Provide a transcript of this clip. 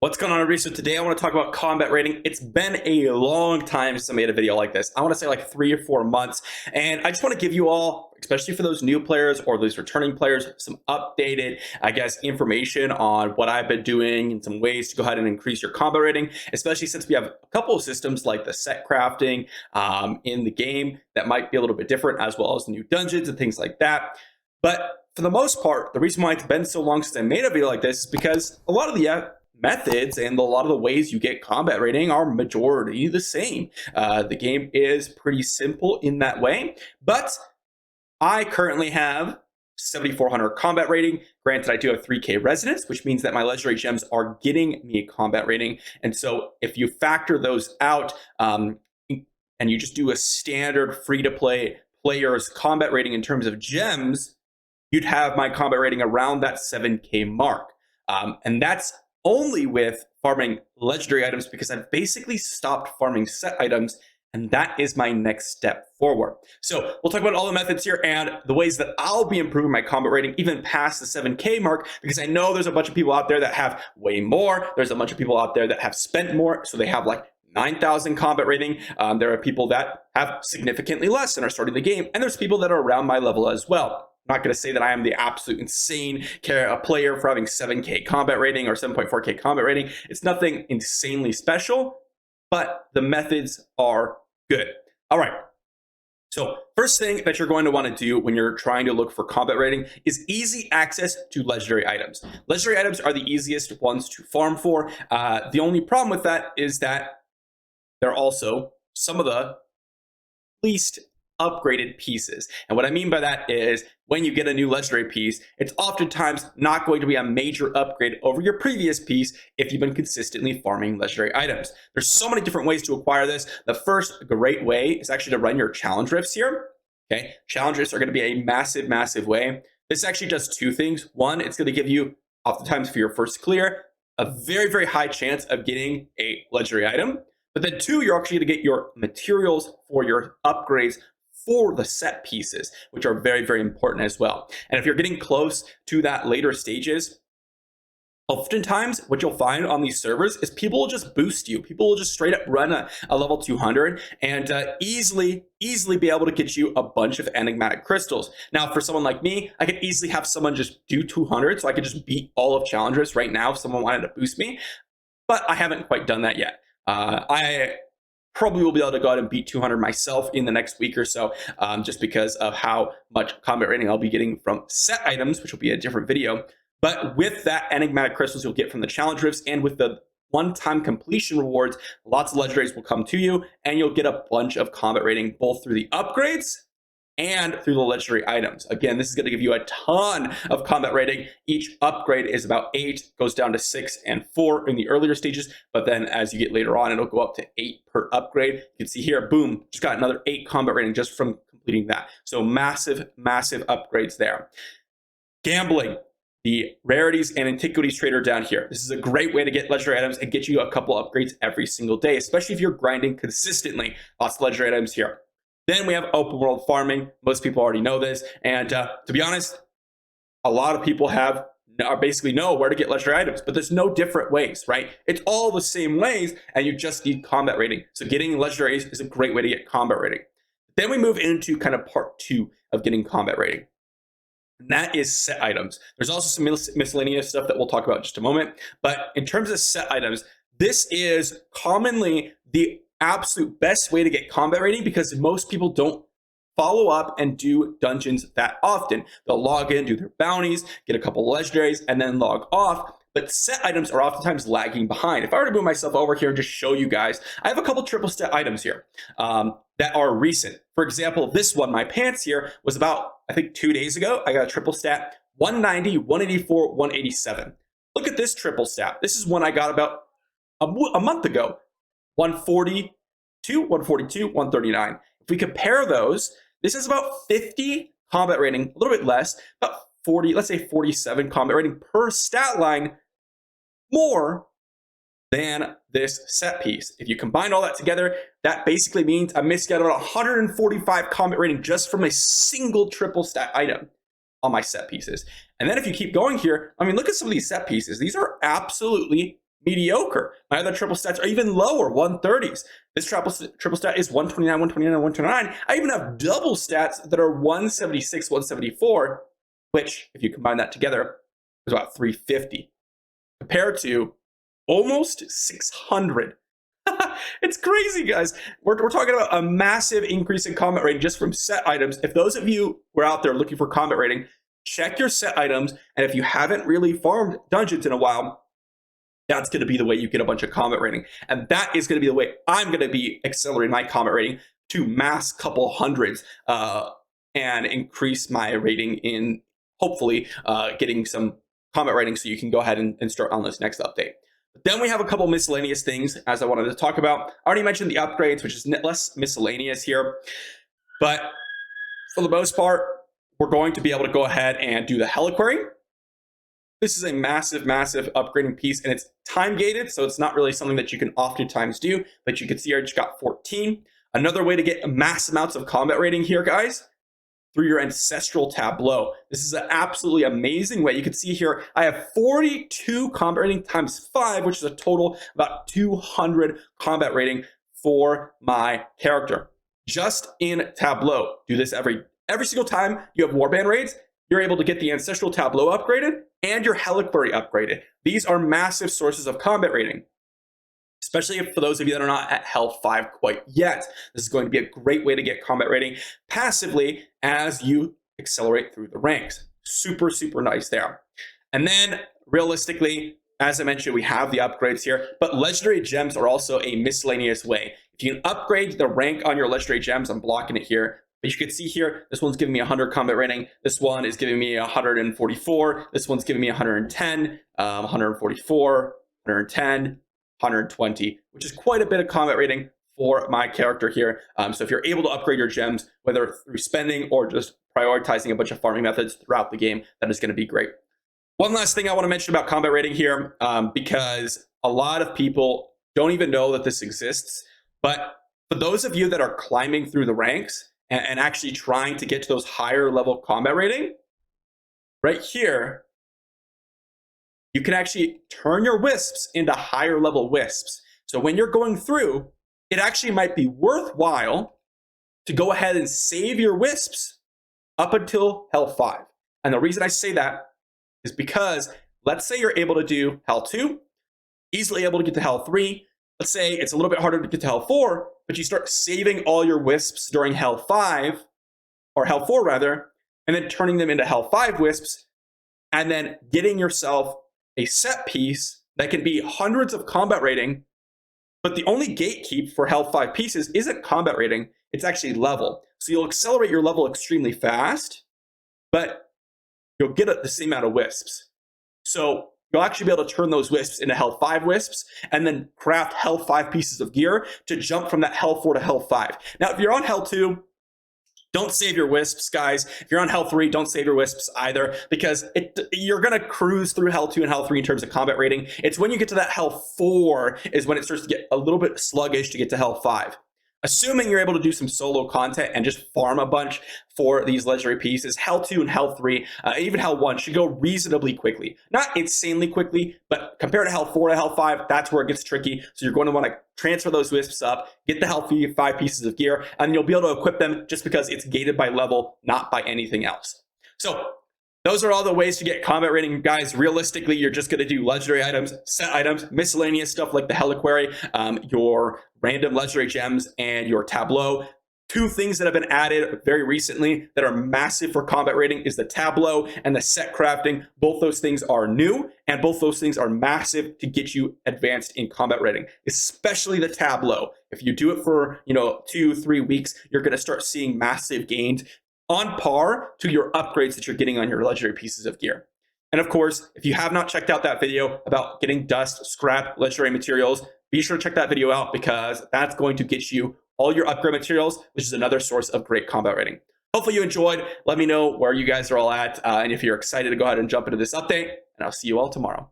What's going on, everybody? So today I want to talk about combat rating. It's been a long time since I made a video like this. I want to say like 3 or 4 months. And I just want to give you all, especially for those new players or those returning players, some updated, information on what I've been doing and some ways to go ahead and increase your combat rating, especially since we have a couple of systems like the set crafting in the game that might be a little bit different, as well as new dungeons and things like that. But for the most part, the reason why it's been so long since I made a video like this is because a lot of the methods and a lot of the ways you get combat rating are majority the same. The game is pretty simple in that way, but I currently have 7,400 combat rating. Granted, I do have 3K resonance, which means that my legendary gems are getting me a combat rating. And so if you factor those out and you just do a standard free-to-play player's combat rating in terms of gems, you'd have my combat rating around that 7K mark. And that's only with farming legendary items, because I've basically stopped farming set items, and that is my next step forward. So we'll talk about all the methods here and the ways that I'll be improving my combat rating even past the 7K mark, because I know there's a bunch of people out there that have way more. There's a bunch of people out there that have spent more, so they have like 9,000 combat rating. There are people that have significantly less and are starting the game, and there's people that are around my level as well. I'm not going to say that I am the absolute insane player for having 7K combat rating or 7.4K combat rating. It's nothing insanely special, but the methods are good. All right. So first thing that you're going to want to do when you're trying to look for combat rating is easy access to legendary items. Legendary items are the easiest ones to farm for. The only problem with that is that they're also some of the least upgraded pieces. And what I mean by that is when you get a new legendary piece, it's oftentimes not going to be a major upgrade over your previous piece if you've been consistently farming legendary items. There's so many different ways to acquire this. The first great way is actually to run your challenge rifts here. Okay, challenge rifts are going to be a massive, massive way. This actually does two things. One, it's going to give you, oftentimes for your first clear, a very, very high chance of getting a legendary item. But then two, you're actually going to get your materials for your upgrades for the set pieces, which are very, very important as well. And if you're getting close to that later stages, oftentimes what you'll find on these servers is people will just boost you. People will just straight up run a level 200 and easily be able to get you a bunch of enigmatic crystals. Now, for someone like me, I could easily have someone just do 200, so I could just beat all of challengers right now if someone wanted to boost me, but I haven't quite done that yet. I probably will be able to go out and beat 200 myself in the next week or so, just because of how much combat rating I'll be getting from set items, which will be a different video. But with that enigmatic crystals you'll get from the challenge rifts and with the one-time completion rewards, lots of legendaries will come to you, and you'll get a bunch of combat rating both through the upgrades and through the legendary items. Again, this is going to give you a ton of combat rating. Each upgrade is about 8, goes down to 6 and 4 in the earlier stages, but then as you get later on, it'll go up to 8 per upgrade. You can see here, boom, just got another 8 combat rating just from completing that. So massive, massive upgrades there. Gambling. The rarities and antiquities trader down here. This is a great way to get legendary items and get you a couple upgrades every single day, especially if you're grinding consistently. Lots of legendary items here. Then we have open world farming. Most people already know this. And to be honest, a lot of people basically know where to get legendary items, but there's no different ways, right? It's all the same ways, and you just need combat rating. So getting legendaries is a great way to get combat rating. Then we move into kind of part 2 of getting combat rating. And that is set items. There's also some miscellaneous stuff that we'll talk about in just a moment. But in terms of set items, this is commonly the absolute best way to get combat rating, because most people don't follow up and do dungeons that often. They'll log in, do their bounties, get a couple legendaries, and then log off. But set items are oftentimes lagging behind. If I were to move myself over here and just show you guys, I have a couple triple set items here that are recent. For example, this one, my pants here, was about, I think 2 days ago. I got a triple stat, 190, 184, 187. Look at this triple stat. This is one I got about a month ago. 142, 142, 139. If we compare those, this is about 50 combat rating, a little bit less, about 40, let's say 47 combat rating per stat line, more than this set piece. If you combine all that together, that basically means I missed out on 145 combat rating just from a single triple stat item on my set pieces. And then if you keep going here, I mean, look at some of these set pieces. These are absolutely mediocre. My other triple stats are even lower, 130s. This triple stat is 129, 129, 129. I even have double stats that are 176, 174, which, if you combine that together, is about 350, compared to almost 600. It's crazy, guys. We're talking about a massive increase in combat rating just from set items. If those of you were out there looking for combat rating, check your set items. And if you haven't really farmed dungeons in a while, that's going to be the way you get a bunch of combat rating. And that is going to be the way I'm going to be accelerating my combat rating to mass couple hundreds and increase my rating in hopefully getting some combat rating so you can go ahead and start on this next update. Then we have a couple miscellaneous things as I wanted to talk about. I already mentioned the upgrades, which is less miscellaneous here. But for the most part, we're going to be able to go ahead and do the Heliquary. This is a massive, massive upgrading piece, and it's time gated, so it's not really something that you can oftentimes do, but you can see I just got 14. Another way to get mass amounts of combat rating here, guys, through your ancestral tableau. This is an absolutely amazing way. You can see here, I have 42 combat rating times 5, which is a total of about 200 combat rating for my character. Just in Tableau. Do this every single time you have warband raids, you're able to get the ancestral tableau upgraded and your Heliquary upgraded. These are massive sources of combat rating, especially for those of you that are not at Hell 5 quite yet. This is going to be a great way to get combat rating passively as you accelerate through the ranks. Super, super nice there. And then realistically, as I mentioned, we have the upgrades here, but legendary gems are also a miscellaneous way. If you can upgrade the rank on your legendary gems, I'm blocking it here, but you can see here, this one's giving me 100 combat rating. This one is giving me 144. This one's giving me 110, 144, 110, 120, which is quite a bit of combat rating for my character here. So if you're able to upgrade your gems, whether through spending or just prioritizing a bunch of farming methods throughout the game, that is going to be great. One last thing I want to mention about combat rating here, because a lot of people don't even know that this exists. But for those of you that are climbing through the ranks and actually trying to get to those higher level combat rating, right here, you can actually turn your wisps into higher level wisps. So when you're going through, it actually might be worthwhile to go ahead and save your wisps up until Hell 5. And the reason I say that is because let's say you're able to do Hell 2, easily able to get to Hell 3. Let's say it's a little bit harder to get to Hell 4, but you start saving all your wisps during Hell 5, or Hell 4 rather, and then turning them into Hell 5 wisps, and then getting yourself a set piece that can be hundreds of combat rating, but the only gatekeep for Hell 5 pieces isn't combat rating, it's actually level. So you'll accelerate your level extremely fast, but you'll get the same amount of wisps. So you'll actually be able to turn those wisps into Hell 5 wisps and then craft Hell 5 pieces of gear to jump from that Hell 4 to Hell 5. Now, if you're on Hell 2, don't save your wisps, guys. If you're on Hell 3, don't save your wisps either, because you're going to cruise through Hell 2 and Hell 3 in terms of combat rating. It's when you get to that Hell 4 is when it starts to get a little bit sluggish to get to Hell 5. Assuming you're able to do some solo content and just farm a bunch for these legendary pieces, Hell 2 and Hell 3, even Hell 1 should go reasonably quickly. Not insanely quickly, but compared to Hell 4 to Hell 5, that's where it gets tricky. So you're going to want to transfer those wisps up, get the Hell 5 pieces of gear, and you'll be able to equip them just because it's gated by level, not by anything else. So those are all the ways to get combat rating, guys. Realistically, you're just going to do legendary items, set items, miscellaneous stuff like the Heliquary, your random legendary gems, and your tableau. Two things that have been added very recently that are massive for combat rating is the tableau and the set crafting. Both those things are new, and both those things are massive to get you advanced in combat rating, especially the tableau. If you do it for 2-3 weeks, you're going to start seeing massive gains on par to your upgrades that you're getting on your legendary pieces of gear. And of course, if you have not checked out that video about getting dust, scrap, legendary materials, be sure to check that video out because that's going to get you all your upgrade materials, which is another source of great combat rating. Hopefully you enjoyed. Let me know where you guys are all at and if you're excited to go ahead and jump into this update, and I'll see you all tomorrow.